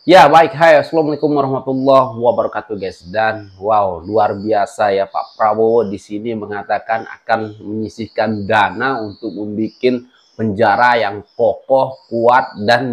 Ya, baik. Hai, Assalamualaikum warahmatullahi wabarakatuh, guys. Dan wow, luar biasa ya, Pak Prabowo di sini mengatakan akan menyisihkan dana untuk membuat penjara yang kokoh, kuat, dan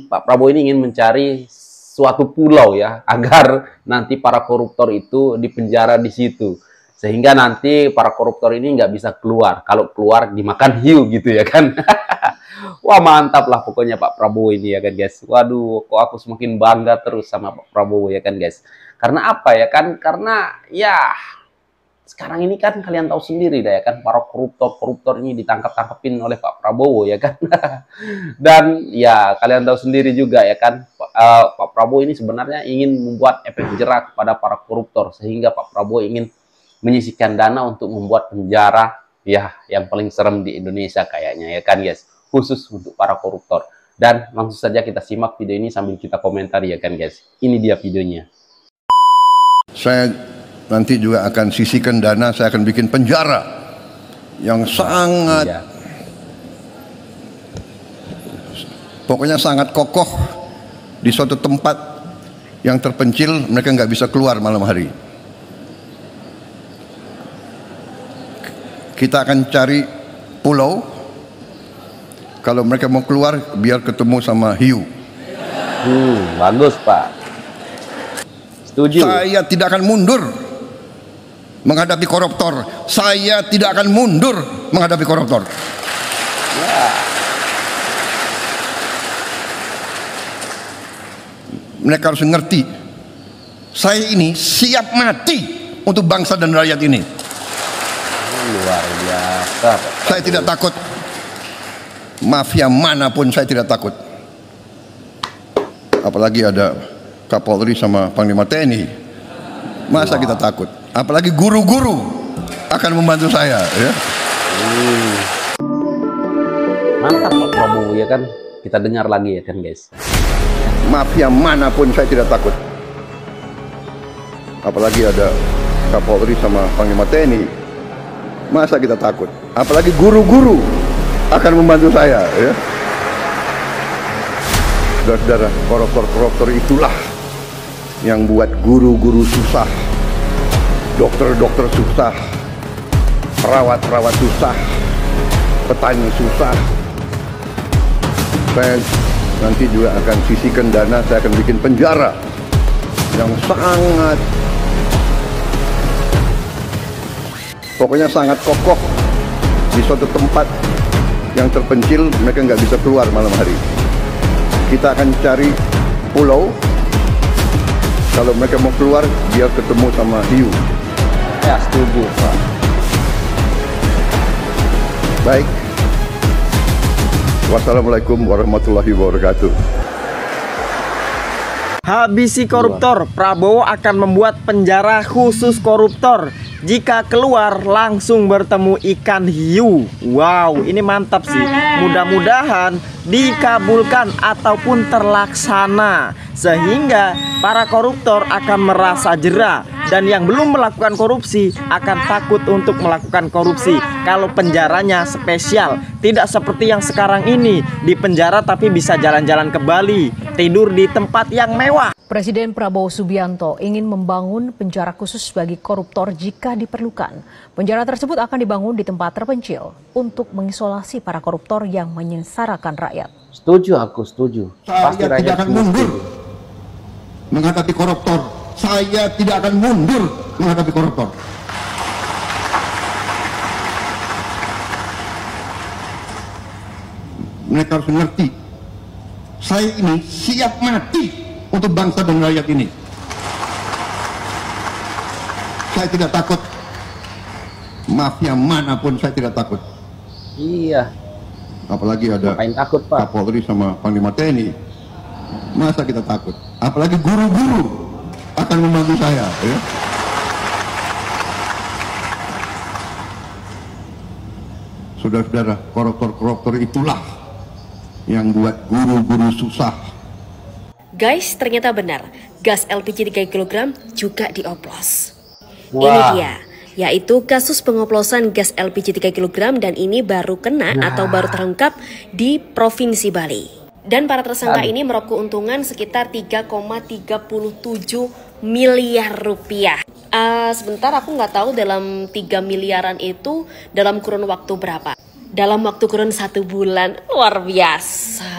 Pak Prabowo ini ingin mencari suatu pulau ya, agar nanti para koruptor itu dipenjara di situ. Sehingga nanti para koruptor ini nggak bisa keluar. Kalau keluar dimakan hiu gitu ya kan. Wah, mantap lah pokoknya Pak Prabowo ini ya kan guys. Waduh, kok aku semakin bangga terus sama Pak Prabowo ya kan guys. Karena apa ya kan? Karena ya sekarang ini kan kalian tahu sendiri dah ya kan, para koruptor-koruptor ini ditangkap-tangkepin oleh Pak Prabowo ya kan. Dan ya kalian tahu sendiri juga ya kan, Pak Prabowo ini sebenarnya ingin membuat efek jerak kepada para koruptor, sehingga Pak Prabowo ingin menyisihkan dana untuk membuat penjara ya yang paling serem di Indonesia kayaknya ya kan guys, khusus untuk para koruptor. Dan langsung saja kita simak video ini sambil kita komentar ya kan guys. Ini dia videonya. Saya nanti juga akan sisihkan dana, saya akan bikin penjara yang sangat pokoknya sangat kokoh di suatu tempat yang terpencil, mereka nggak bisa keluar malam hari. Kita akan cari pulau, kalau mereka mau keluar biar ketemu sama hiu. Bagus Pak, setuju. Saya tidak akan mundur menghadapi koruptor. Saya tidak akan mundur menghadapi koruptor. Ya. Mereka harus ngerti, saya ini siap mati untuk bangsa dan rakyat ini. Luar biasa. Saya tidak takut mafia manapun, saya tidak takut. Apalagi ada Kapolri sama Panglima TNI. Masa kita takut? Apalagi guru-guru akan membantu saya ya. Mantap Pak Prabowo ya kan. Kita dengar lagi ya kan guys. Mafia manapun saya tidak takut. Apalagi ada Kapolri sama Panglima TNI. Masa kita takut? Apalagi guru-guru akan membantu saya ya. Saudara-saudara, koruptor-koruptor itulah yang buat guru-guru susah, dokter-dokter susah, perawat-perawat susah, petani susah. Saya nanti juga akan sisihkan dana, saya akan bikin penjara yang sangat pokoknya sangat kokoh di suatu tempat yang terpencil, mereka nggak bisa keluar malam hari. Kita akan cari pulau, kalau mereka mau keluar biar ketemu sama hiu. Ya, setuju Pak. Baik. Wassalamualaikum warahmatullahi wabarakatuh. Habisi koruptor, Prabowo akan membuat penjara khusus koruptor. Jika keluar langsung bertemu ikan hiu. Wow, ini mantap sih. Mudah-mudahan dikabulkan ataupun terlaksana, sehingga para koruptor akan merasa jera, dan yang belum melakukan korupsi akan takut untuk melakukan korupsi kalau penjaranya spesial. Tidak seperti yang sekarang ini, di penjara tapi bisa jalan-jalan ke Bali, tidur di tempat yang mewah. Presiden Prabowo Subianto ingin membangun penjara khusus bagi koruptor jika diperlukan. Penjara tersebut akan dibangun di tempat terpencil untuk mengisolasi para koruptor yang menyengsarakan rakyat. Setuju, aku setuju. Saya tidak akan mundur menghadapi koruptor. Saya tidak akan mundur menghadapi koruptor. Mereka harus mengerti, saya ini siap mati untuk bangsa dan rakyat ini. Saya tidak takut mafia manapun, saya tidak takut. Iya. Apalagi ada Ngapain takut Pak? Kapolri sama Panglima TNI. Masa kita takut? Apalagi guru-guru akan membantu saya ya. Saudara-saudara, koruptor-koruptor itulah yang buat guru-guru susah. Guys, ternyata benar, gas LPG 3 kg juga dioplos. Wah. Ini dia, yaitu kasus pengoplosan gas LPG 3 kg, dan ini baru kena atau baru terungkap di Provinsi Bali. Dan para tersangka ini meraup keuntungan sekitar 3,37 miliar rupiah. Sebentar, aku nggak tahu dalam 3 miliaran itu dalam kurun waktu berapa. Dalam waktu kurun 1 bulan, luar biasa.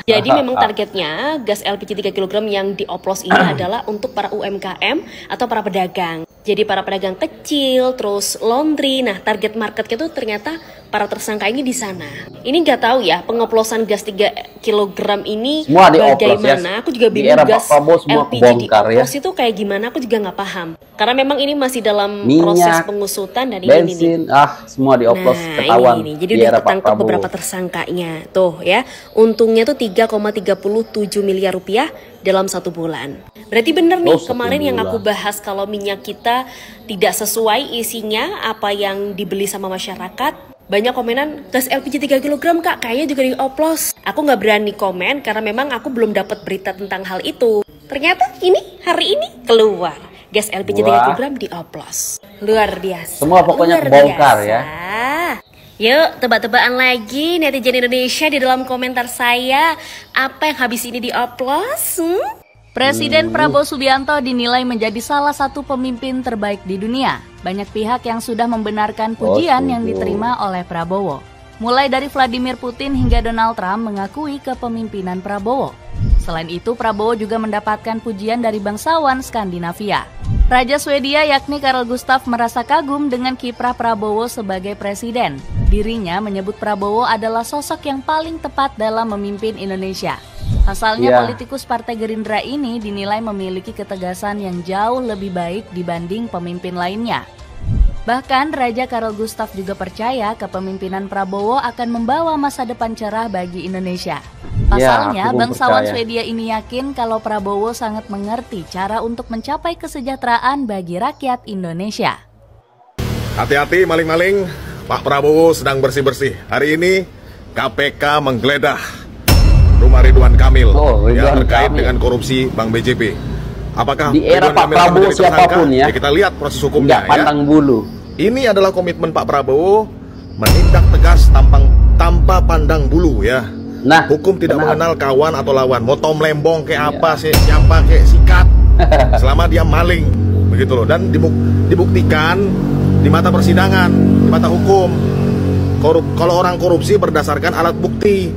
Jadi memang targetnya gas LPG 3 kg yang dioplos ini adalah untuk para UMKM atau para pedagang. Jadi para pedagang kecil, terus laundry. Nah, target marketnya tuh ternyata para tersangka ini di sana. Ini nggak tahu ya, pengoplosan gas 3 kg ini semua dioplos, bagaimana. ya. Aku juga bingung gas LPG dioplos itu kayak gimana, aku juga nggak paham. Karena memang ini masih dalam proses pengusutan dan bensin, semua dioplos, ketahuan. Ini. Jadi udah ketangkep beberapa tersangkanya. Tuh ya, untungnya tuh 3,37 miliar rupiah dalam 1 bulan. Berarti bener nih, kemarin yang aku bahas kalau minyak kita tidak sesuai isinya apa yang dibeli sama masyarakat. Banyak komenan, gas LPG 3 kg kak, kayaknya juga dioplos. Aku nggak berani komen karena memang aku belum dapat berita tentang hal itu. Ternyata ini, hari ini keluar. Gas LPG 3 kg dioplos. Luar biasa. Semua pokoknya kebongkar ya. Yuk, tebak-tebakan lagi netizen Indonesia di dalam komentar saya. Apa yang habis ini dioplos? Presiden Prabowo Subianto dinilai menjadi salah satu pemimpin terbaik di dunia. Banyak pihak yang sudah membenarkan pujian yang diterima oleh Prabowo. Mulai dari Vladimir Putin hingga Donald Trump mengakui kepemimpinan Prabowo. Selain itu, Prabowo juga mendapatkan pujian dari bangsawan Skandinavia. Raja Swedia yakni Carl Gustaf merasa kagum dengan kiprah Prabowo sebagai presiden. Dirinya menyebut Prabowo adalah sosok yang paling tepat dalam memimpin Indonesia. Pasalnya politikus Partai Gerindra ini dinilai memiliki ketegasan yang jauh lebih baik dibanding pemimpin lainnya. Bahkan Raja Carl Gustaf juga percaya kepemimpinan Prabowo akan membawa masa depan cerah bagi Indonesia. Pasalnya, bangsawan Swedia ini yakin kalau Prabowo sangat mengerti cara untuk mencapai kesejahteraan bagi rakyat Indonesia. Hati-hati maling-maling, Pak Prabowo sedang bersih-bersih. Hari ini KPK menggeledah rumah Ridwan Kamil yang terkait dengan korupsi Bank BJB. Apakah di era Pak Prabowo siapapun ya? Kita lihat proses hukumnya. Pandang bulu. Ini adalah komitmen Pak Prabowo menindak tegas tanpa pandang bulu ya. Nah, hukum tidak mengenal kawan atau lawan. Mau tom lembong kayak apa sih, siapa kayak sikat, selama dia maling, begitu loh. Dan dibuktikan di mata persidangan, di mata hukum. Kalau orang korupsi berdasarkan alat bukti,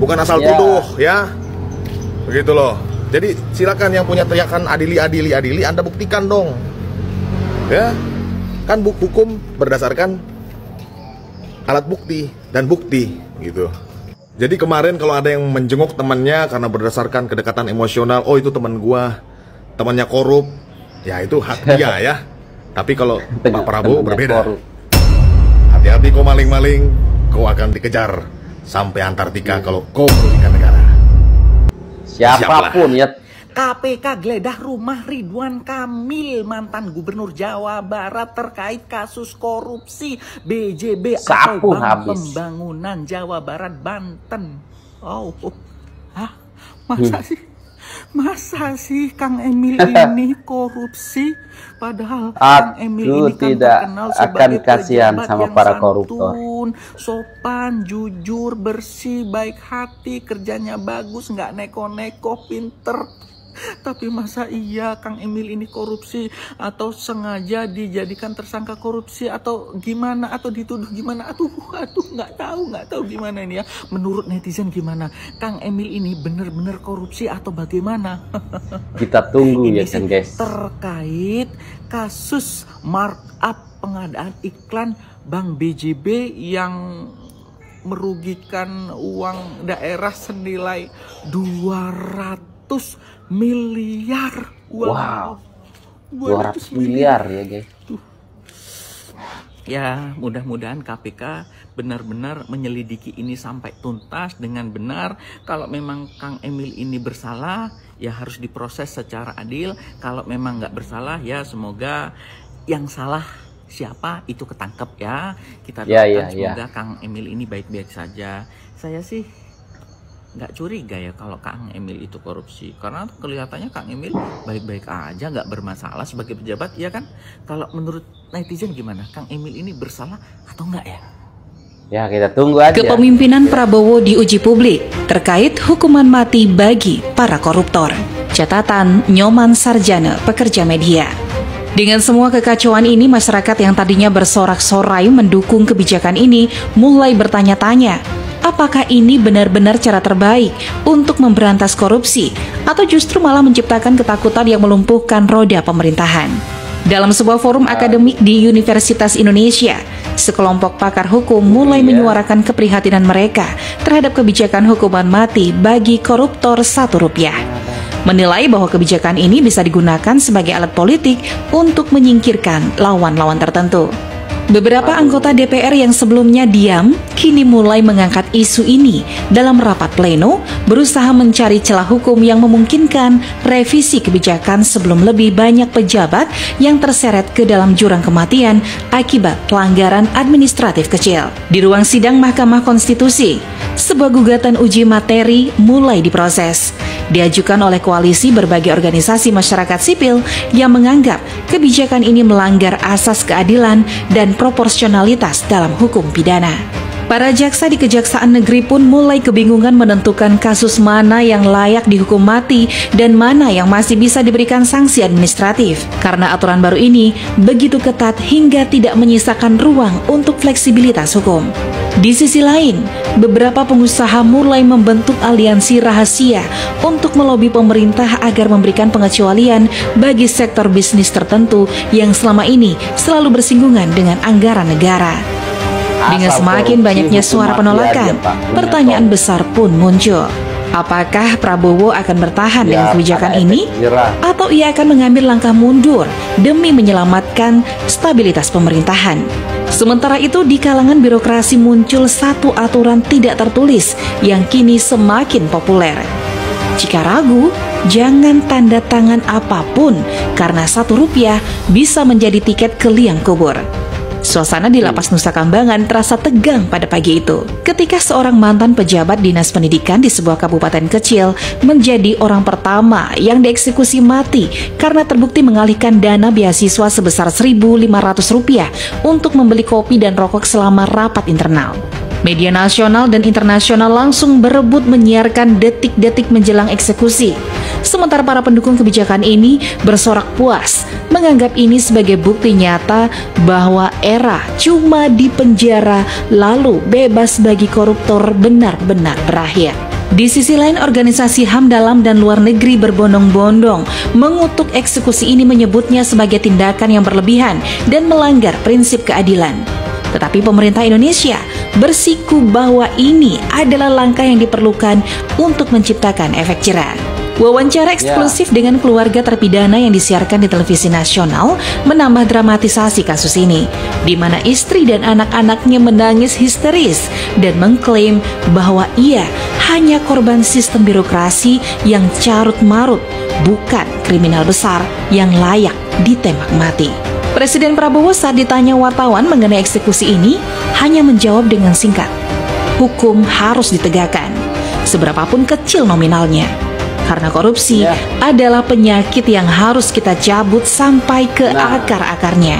bukan asal tuduh ya, begitu loh. Jadi silakan yang punya teriakan adili, Anda buktikan dong, ya. Kan hukum berdasarkan alat bukti dan bukti, gitu. Jadi kemarin kalau ada yang menjenguk temannya karena berdasarkan kedekatan emosional, oh itu teman gua, temannya korup, ya itu hak dia ya. Tapi kalau Pak Prabowo berbeda. Hati-hati kau maling-maling, kau akan dikejar sampai Antartika kalau kau merugikan negara. Siapapun ya. KPK geledah rumah Ridwan Kamil, mantan gubernur Jawa Barat terkait kasus korupsi BJB atau Bank Pembangunan Jawa Barat Banten. Masa sih Kang Emil ini korupsi? Padahal Kang Emil ini kan terkenal sebagai pejabat yang santun, sopan, jujur, bersih, baik hati, kerjanya bagus, nggak neko-neko, pinter. Tapi masa iya Kang Emil ini korupsi atau sengaja dijadikan tersangka korupsi atau gimana, atau dituduh gimana? Aduh nggak tahu gimana ini ya. Menurut netizen gimana? Kang Emil ini bener-bener korupsi atau bagaimana? Kita tunggu ya kan guys. Terkait kasus markup pengadaan iklan Bank BJB yang merugikan uang daerah senilai 200 miliar. Wow. 200 miliar ya guys. Ya mudah-mudahan KPK benar-benar menyelidiki ini sampai tuntas dengan benar. Kalau memang Kang Emil ini bersalah, ya harus diproses secara adil. Kalau memang nggak bersalah, ya semoga yang salah siapa itu ketangkep ya. Kita doakan semoga Kang Emil ini baik-baik saja. Saya sih nggak curiga ya kalau Kang Emil itu korupsi, karena kelihatannya Kang Emil baik-baik aja, nggak bermasalah sebagai pejabat, ya kan? Kalau menurut netizen gimana? Kang Emil ini bersalah atau enggak ya? Ya, kita tunggu aja. Kepemimpinan Prabowo diuji publik terkait hukuman mati bagi para koruptor. Catatan Nyoman Sarjana, pekerja media. Dengan semua kekacauan ini, masyarakat yang tadinya bersorak-sorai mendukung kebijakan ini mulai bertanya-tanya, apakah ini benar-benar cara terbaik untuk memberantas korupsi atau justru malah menciptakan ketakutan yang melumpuhkan roda pemerintahan? Dalam sebuah forum akademik di Universitas Indonesia, sekelompok pakar hukum mulai menyuarakan keprihatinan mereka terhadap kebijakan hukuman mati bagi koruptor Rp1. Menilai bahwa kebijakan ini bisa digunakan sebagai alat politik untuk menyingkirkan lawan-lawan tertentu. Beberapa anggota DPR yang sebelumnya diam, kini mulai mengangkat isu ini dalam rapat pleno, berusaha mencari celah hukum yang memungkinkan revisi kebijakan sebelum lebih banyak pejabat yang terseret ke dalam jurang kematian akibat pelanggaran administratif kecil. Di ruang sidang Mahkamah Konstitusi, sebuah gugatan uji materi mulai diproses. Diajukan oleh koalisi berbagai organisasi masyarakat sipil yang menganggap kebijakan ini melanggar asas keadilan dan proporsionalitas dalam hukum pidana. Para jaksa di Kejaksaan Negeri pun mulai kebingungan menentukan kasus mana yang layak dihukum mati dan mana yang masih bisa diberikan sanksi administratif, karena aturan baru ini begitu ketat hingga tidak menyisakan ruang untuk fleksibilitas hukum. Di sisi lain, beberapa pengusaha mulai membentuk aliansi rahasia untuk melobi pemerintah agar memberikan pengecualian bagi sektor bisnis tertentu yang selama ini selalu bersinggungan dengan anggaran negara. Dengan semakin banyaknya suara penolakan, pertanyaan besar pun muncul. Apakah Prabowo akan bertahan dengan kebijakan ini? Atau ia akan mengambil langkah mundur demi menyelamatkan stabilitas pemerintahan? Sementara itu, di kalangan birokrasi muncul satu aturan tidak tertulis yang kini semakin populer. Jika ragu, jangan tanda tangan apapun karena Rp1 bisa menjadi tiket ke liang kubur. Suasana di Lapas Nusa Kambangan terasa tegang pada pagi itu, ketika seorang mantan pejabat dinas pendidikan di sebuah kabupaten kecil menjadi orang pertama yang dieksekusi mati karena terbukti mengalihkan dana beasiswa sebesar Rp1.500 untuk membeli kopi dan rokok selama rapat internal. Media nasional dan internasional langsung berebut menyiarkan detik-detik menjelang eksekusi. Sementara para pendukung kebijakan ini bersorak puas, menganggap ini sebagai bukti nyata bahwa era cuma di penjara lalu bebas bagi koruptor benar-benar berakhir. Di sisi lain, organisasi HAM dalam dan luar negeri berbondong-bondong mengutuk eksekusi ini, menyebutnya sebagai tindakan yang berlebihan dan melanggar prinsip keadilan. Tetapi pemerintah Indonesia bersiku bahwa ini adalah langkah yang diperlukan untuk menciptakan efek jerah. Wawancara eksklusif dengan keluarga terpidana yang disiarkan di televisi nasional menambah dramatisasi kasus ini, di mana istri dan anak-anaknya menangis histeris dan mengklaim bahwa ia hanya korban sistem birokrasi yang carut-marut, bukan kriminal besar yang layak ditembak mati. Presiden Prabowo saat ditanya wartawan mengenai eksekusi ini hanya menjawab dengan singkat, hukum harus ditegakkan, seberapapun kecil nominalnya. Karena korupsi adalah penyakit yang harus kita cabut sampai ke akar-akarnya.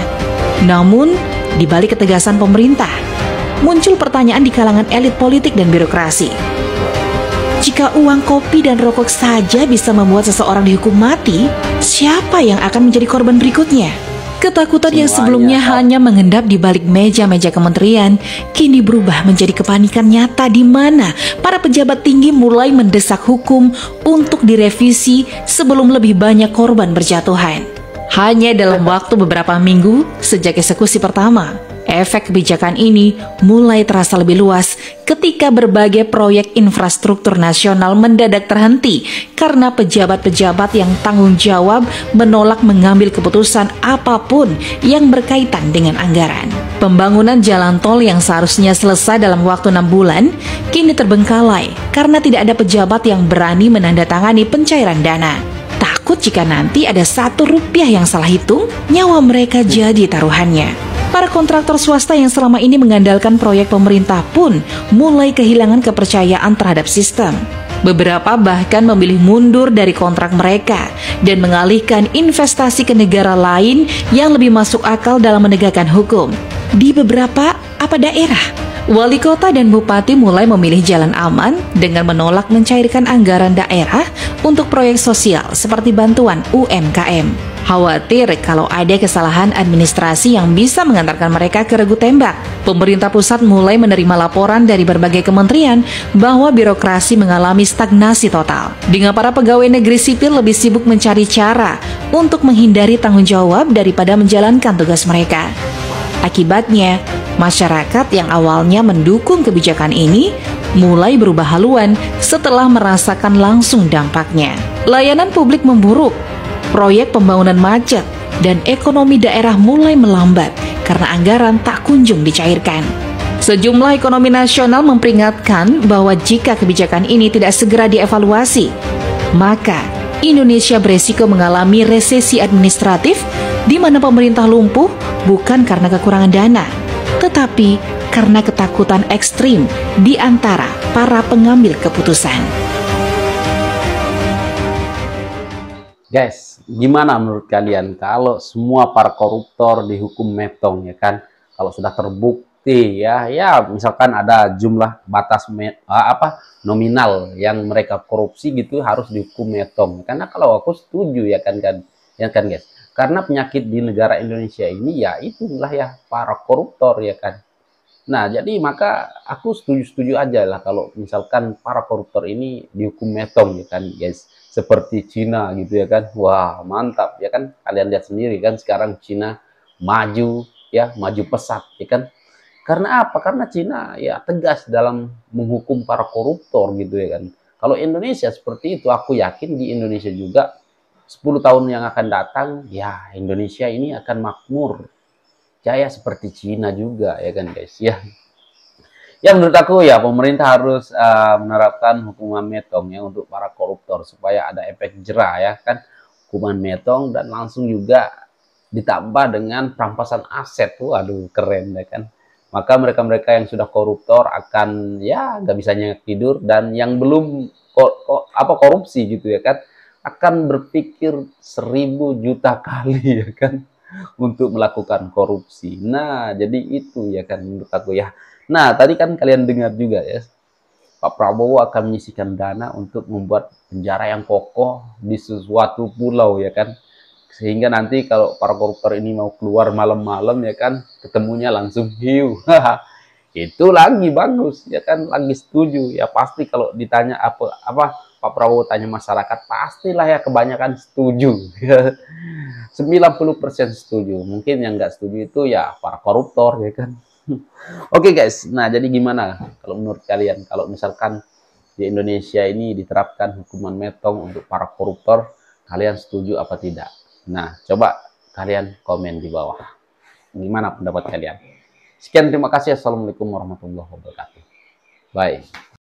Namun, di balik ketegasan pemerintah, muncul pertanyaan di kalangan elit politik dan birokrasi. Jika uang kopi dan rokok saja bisa membuat seseorang dihukum mati, siapa yang akan menjadi korban berikutnya? Ketakutan yang sebelumnya hanya mengendap di balik meja-meja kementerian, kini berubah menjadi kepanikan nyata di mana para pejabat tinggi mulai mendesak hukum untuk direvisi sebelum lebih banyak korban berjatuhan. Hanya dalam waktu beberapa minggu sejak eksekusi pertama, efek kebijakan ini mulai terasa lebih luas ketika berbagai proyek infrastruktur nasional mendadak terhenti karena pejabat-pejabat yang tanggung jawab menolak mengambil keputusan apapun yang berkaitan dengan anggaran. Pembangunan jalan tol yang seharusnya selesai dalam waktu 6 bulan kini terbengkalai karena tidak ada pejabat yang berani menandatangani pencairan dana. Takut jika nanti ada Rp1 yang salah hitung, nyawa mereka jadi taruhannya. Para kontraktor swasta yang selama ini mengandalkan proyek pemerintah pun mulai kehilangan kepercayaan terhadap sistem. Beberapa bahkan memilih mundur dari kontrak mereka dan mengalihkan investasi ke negara lain yang lebih masuk akal dalam menegakkan hukum. Di beberapa daerah, Wali kota dan bupati mulai memilih jalan aman dengan menolak mencairkan anggaran daerah untuk proyek sosial seperti bantuan UMKM. Khawatir kalau ada kesalahan administrasi yang bisa mengantarkan mereka ke regu tembak, pemerintah pusat mulai menerima laporan dari berbagai kementerian bahwa birokrasi mengalami stagnasi total. Dengan para pegawai negeri sipil lebih sibuk mencari cara untuk menghindari tanggung jawab daripada menjalankan tugas mereka. Akibatnya, masyarakat yang awalnya mendukung kebijakan ini mulai berubah haluan setelah merasakan langsung dampaknya. Layanan publik memburuk, proyek pembangunan macet, dan ekonomi daerah mulai melambat karena anggaran tak kunjung dicairkan. Sejumlah ekonomi nasional memperingatkan bahwa jika kebijakan ini tidak segera dievaluasi, maka Indonesia beresiko mengalami resesi administratif di mana pemerintah lumpuh bukan karena kekurangan dana, tetapi karena ketakutan ekstrim di antara para pengambil keputusan. Guys, gimana menurut kalian kalau semua para koruptor dihukum metong, ya kan? Kalau sudah terbukti ya misalkan ada jumlah batas nominal yang mereka korupsi gitu harus dihukum metong. Karena kalau aku setuju ya kan guys. Karena penyakit di negara Indonesia ini ya itulah ya para koruptor ya kan. Nah, jadi maka aku setuju aja lah kalau misalkan para koruptor ini dihukum metong ya kan guys. Seperti Cina gitu ya kan. Wah, mantap ya kan. Kalian lihat sendiri kan sekarang Cina maju pesat ya kan. Karena apa? Karena Cina ya tegas dalam menghukum para koruptor gitu ya kan. Kalau Indonesia seperti itu, aku yakin di Indonesia juga 10 tahun yang akan datang, ya Indonesia ini akan makmur. Jaya seperti Cina juga ya kan guys ya. Ya menurut aku ya pemerintah harus menerapkan hukuman metong ya untuk para koruptor supaya ada efek jera ya kan. Hukuman metong dan langsung juga ditambah dengan perampasan aset. Waduh keren ya kan. Maka mereka-mereka yang sudah koruptor akan ya nggak bisa nyenyak tidur, dan yang belum korupsi gitu ya kan akan berpikir 1000 juta kali ya kan untuk melakukan korupsi. Nah, jadi itu ya kan menurut aku ya. Nah, tadi kan kalian dengar juga ya, Pak Prabowo akan menyisihkan dana untuk membuat penjara yang kokoh di suatu pulau ya kan. Sehingga nanti kalau para koruptor ini mau keluar malam-malam ya kan, ketemunya langsung hiu. Itu lagi bagus ya kan, lagi setuju. Ya pasti kalau ditanya apa Pak Prabowo tanya masyarakat, pastilah ya kebanyakan setuju. 90% setuju. Mungkin yang nggak setuju itu ya para koruptor ya kan. Oke guys, nah jadi gimana kalau menurut kalian kalau misalkan di Indonesia ini diterapkan hukuman metong untuk para koruptor, kalian setuju apa tidak? Nah, coba kalian komen di bawah. Gimana pendapat kalian? Sekian, terima kasih. Assalamualaikum warahmatullahi wabarakatuh. Bye.